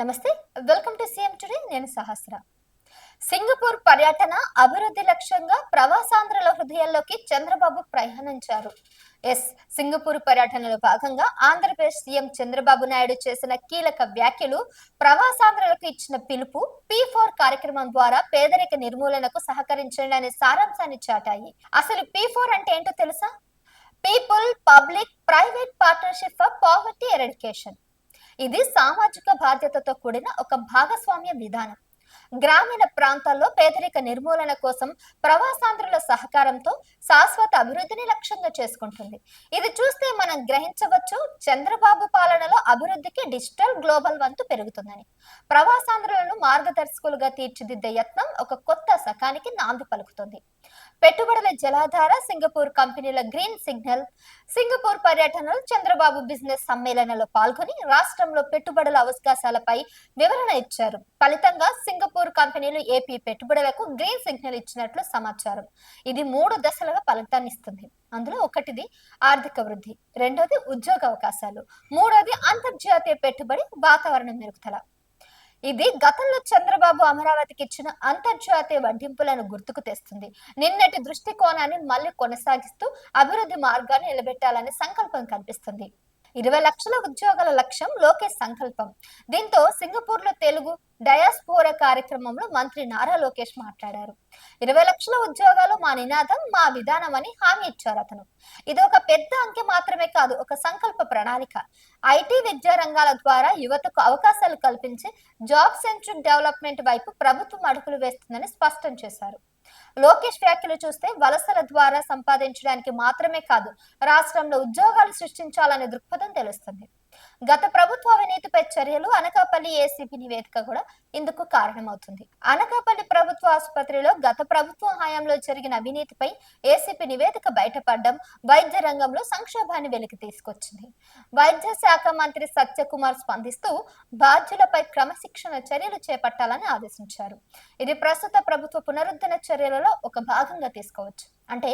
నమస్తే. Welcome to CM today. నేను సహస్ర. Singapore పర్యటన అభివృద్ధి లక్ష్యంగా ప్రవాసాంధ్రుల హృదయాల్లోకి చంద్రబాబు ప్రయాణించారు. సింగపూర్ పర్యటనలో భాగంగా ఆంధ్రప్రదేశ్ సీఎం చంద్రబాబు నాయుడు చేసిన కీలక వ్యాఖ్యలు ప్రవాసాంధ్రులకు ఇచ్చిన పిలుపు P4 కార్యక్రమం ద్వారా పేదరిక నిర్మూలనకు సహకరించండి అనే సారాంశాన్ని చాటాయి. అసలు P4 అంటే ఏంటో తెలుసా? People public private partnership for poverty eradication. ఇది సామాజిక బాధ్యతతో కూడిన ఒక భాగస్వామ్య విధానం. గ్రామీణ ప్రాంతాల్లో పేదరిక నిర్మూలన కోసం ప్రవాసాంధ్రుల సహకారంతో శాశ్వత అభివృద్ధిని లక్ష్యంగా చేసుకుంటుంది. ఇది చూస్తే మనం గ్రహించవచ్చు, చంద్రబాబు పాలనలో అభివృద్ధికి డిజిటల్ గ్లోబల్ వంతు పెరుగుతుందని. ప్రవాసాంధ్రులను మార్గదర్శకులుగా తీర్చిదిద్దే యత్నం ఒక కొత్త శకానికి నాంది పలుకుతుంది. పెట్టుబడుల జలాధార, సింగపూర్ కంపెనీల గ్రీన్ సిగ్నల్. సింగపూర్ పర్యటనలో చంద్రబాబు బిజినెస్ సమ్మేళనంలో పాల్గొని రాష్ట్రంలో పెట్టుబడుల అవకాశాలపై వివరణ ఇచ్చారు. ఫలితంగా సింగపూర్ కంపెనీలు ఏపీ పెట్టుబడులకు గ్రీన్ సిగ్నల్ ఇచ్చినట్లు సమాచారం. ఇది 3 దశలుగా ఫలితాన్నిస్తుంది. అందులో ఒకటిది ఆర్థిక వృద్ధి, రెండోది ఉద్యోగ అవకాశాలు, మూడోది అంతర్జాతీయ పెట్టుబడి వాతావరణం మెరుగుదల. ఇది గతంలో చంద్రబాబు అమరావతికి ఇచ్చిన అంతర్జాతీయ వడ్డింపులను గుర్తుకు తెస్తుంది. నిన్నటి దృష్టికోణాన్ని మళ్ళీ కొనసాగిస్తూ అభివృద్ధి మార్గాన్ని నిలబెట్టాలనే సంకల్పం కనిపిస్తుంది. 20 లక్షల ఉద్యోగాల లక్ష్యం లోకేష్ సంకల్పం. దీంతో సింగపూర్ లో తెలుగు డయాస్పోరా కార్యక్రమంలో మంత్రి నారా లోకేష్ మాట్లాడారు. 20 లక్షల ఉద్యోగాలు మా నినాదం, మా విధానం అని హామీ ఇచ్చారు అతను. ఇది ఒక పెద్ద అంకె మాత్రమే కాదు, ఒక సంకల్ప ప్రణాళిక. ఐటీ విద్యా రంగాల ద్వారా యువతకు అవకాశాలు కల్పించి జాబ్ సెంట్రిక్ డెవలప్మెంట్ వైపు ప్రభుత్వం అడుగులు వేస్తుందని స్పష్టం చేశారు. లోకేష్ వ్యాఖ్యలు చూస్తే వలసల ద్వారా సంపాదించడానికి మాత్రమే కాదు, రాష్ట్రంలో ఉద్యోగాలు సృష్టించాలనే దృక్పథం తెలుస్తుంది. గత ప్రభుత్వ అవినీతిపై చర్యలు, అనకాపల్లి ఏసీపీ నివేదిక కూడా ఇందుకు కారణమవుతుంది. అనకాపల్లి ప్రభుత్వ ఆసుపత్రిలో గత ప్రభుత్వ హయాంలో జరిగిన అవినీతిపై ఏసీపీ నివేదిక బయటపడడం వైద్య రంగంలో సంక్షోభాన్ని వెలికి తీసుకొచ్చింది. వైద్య శాఖ మంత్రి సత్యకుమార్ స్పందిస్తూ బాధ్యులపై క్రమశిక్షణ చర్యలు చేపట్టాలని ఆదేశించారు. ఇది ప్రస్తుత ప్రభుత్వ పునరుద్ధరణ చర్యలలో ఒక భాగంగా తీసుకోవచ్చు. అంటే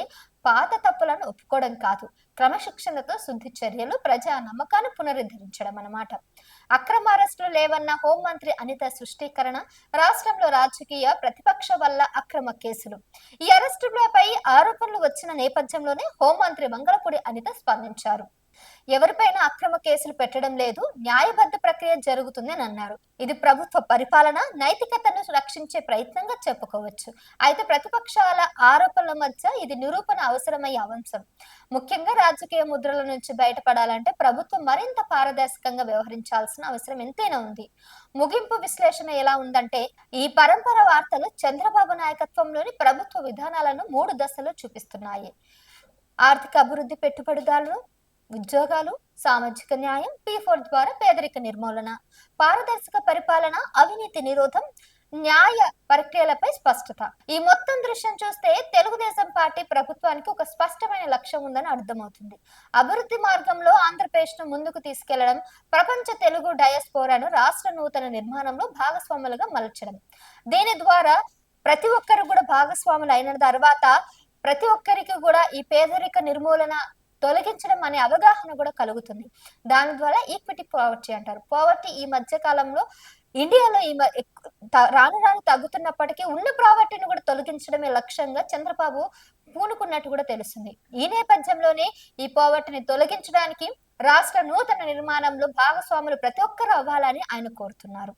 పాత తప్పులను ఒప్పుకోవడం కాదు, క్రమశిక్షణతో శుద్ధి చర్యలు, ప్రజా నమ్మకాన్ని పునరుద్ధరించడం అన్నమాట. అక్రమ అరెస్టులు లేవన్న హోంమంత్రి అనిత సృష్టీకరణ, రాష్ట్రంలో రాజకీయ ప్రతిపక్ష వల్ల అక్రమ కేసులు. ఈ అరెస్టులపై ఆరోపణలు వచ్చిన నేపథ్యంలోనే హోంమంత్రి మంగళపూడి అనిత స్పందించారు. ఎవరిపైన అక్రమ కేసులు పెట్టడం లేదు, న్యాయబద్ధ ప్రక్రియ జరుగుతుందని అన్నారు. ఇది ప్రభుత్వ పరిపాలన, నైతికతను రక్షించే ప్రయత్నంగా చెప్పుకోవచ్చు. అయితే ప్రతిపక్షాల ఆరోపణల మధ్య ఇది నిరూపణ అవసరమయ్యే అంశం. ముఖ్యంగా రాజకీయ ముద్రల నుంచి బయటపడాలంటే ప్రభుత్వం మరింత పారదర్శకంగా వ్యవహరించాల్సిన అవసరం ఎంతైనా ఉంది. ముగింపు విశ్లేషణ ఎలా ఉందంటే, ఈ పరంపర వార్తలు చంద్రబాబు నాయకత్వంలోని ప్రభుత్వ విధానాలను 3 దశల్లో చూపిస్తున్నాయి. ఆర్థిక అభివృద్ధి, పెట్టుబడిదారులు, ఉద్యోగాలు, సామాజిక న్యాయం, P4 ద్వారా పేదరిక నిర్మూలన, పారదర్శక పరిపాలన, అవినీతి నిరోధం, న్యాయ ప్రక్రియలపై స్పష్టత. ఈ మొత్తం దృశ్యం చూస్తే తెలుగుదేశం పార్టీ ప్రభుత్వానికి ఒక స్పష్టమైన లక్ష్యం ఉందని అర్థమవుతుంది. అభివృద్ధి మార్గంలో ఆంధ్రప్రదేశ్ ను ముందుకు తీసుకెళ్లడం, ప్రపంచ తెలుగు డయాస్పోరాను రాష్ట్ర నూతన నిర్మాణంలో భాగస్వాములుగా మలచడం. దీని ద్వారా ప్రతి ఒక్కరు కూడా భాగస్వాములు అయిన తర్వాత ప్రతి ఒక్కరికి కూడా ఈ పేదరిక నిర్మూలన తొలగించడం అనే అవగాహన కూడా కలుగుతుంది. దాని ద్వారా ఈక్విటీ పావర్టీ అంటారు. పావర్టీ ఈ మధ్య కాలంలో ఇండియాలో రాను రాను తగ్గుతున్నప్పటికీ ఉన్న పావర్టీని కూడా తొలగించడమే లక్ష్యంగా చంద్రబాబు పూనుకున్నట్టు కూడా తెలుస్తుంది. ఈ నేపథ్యంలోనే ఈ పావర్టీని తొలగించడానికి రాష్ట్ర నూతన నిర్మాణంలో భాగస్వాములు ప్రతి ఒక్కరు అవ్వాలని ఆయన కోరుతున్నారు.